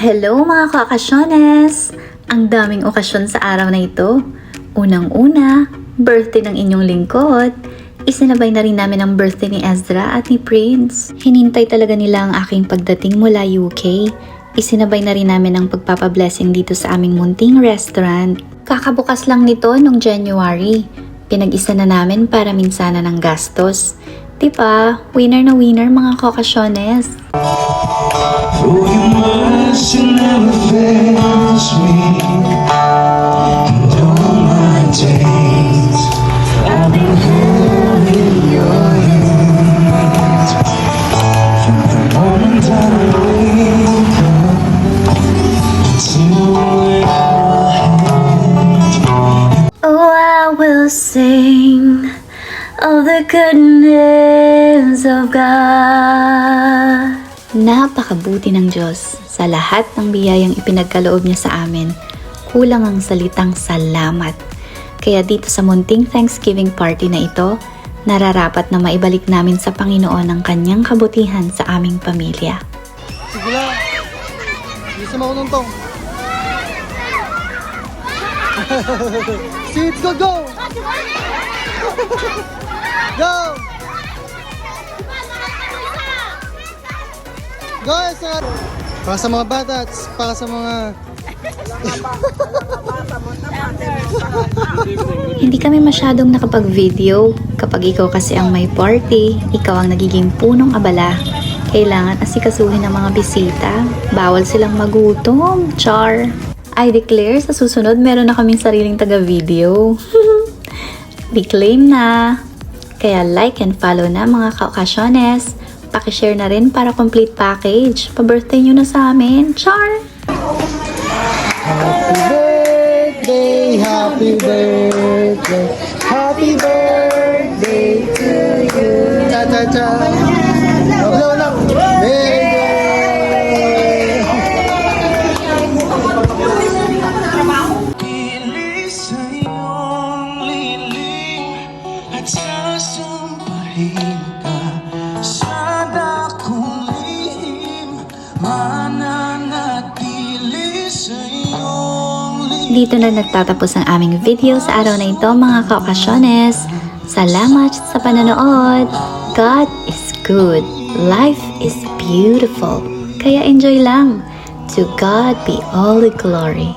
Hello mga kaokasyones! Ang daming okasyon sa araw na ito. Unang-una, birthday ng inyong lingkod. Isinabay na rin namin ang birthday ni Ezra at ni Prince. Hinintay talaga nila ang aking pagdating mula UK. Isinabay na rin namin ang pagpapablessing dito sa aming munting restaurant. Kakabukas lang nito noong January. Pinag-isa na namin para minsana ng gastos. Diba? Winner na winner mga kaokasyones. Oh, you must, you never fails me. And all my days I've been holding your hand. From the moment I wake up till when Oh, I will sing of the goodness of God. Napakabuti ng Diyos sa lahat ng biyayang ipinagkaloob niya sa amin. Kulang ang salitang salamat. Kaya dito sa munting Thanksgiving party na ito, nararapat na maibalik namin sa Panginoon ang kanyang kabutihan sa aming pamilya. Sige lang. Bisa mo ako ng tong. Seeds, go, go! Go! Go, Ezra! Para sa mga bata at para sa mga... Hindi kami masyadong nakapag-video. Kapag ikaw kasi ang may party, ikaw ang nagiging punong abala. Kailangan asikasuhin ng mga bisita. Bawal silang magutom. Char! I declare, sa susunod meron na kaming sariling taga-video. Reclaim na! Kaya like and follow na mga kaokasyones. Pakishare na rin para complete package. Pa-birthday nyo na sa amin. Char! Happy birthday, happy birthday to you. Cha-cha-cha. Blow lang. pili sa iyong lilim at sasampahin ka sa dakong lihim, mananatili sa iyong lilim. Dito na nagtatapos ang aming video sa araw na ito mga kaokasyones. Salamat sa panonood. God is good. Life is beautiful. Kaya enjoy lang. To God be all the glory.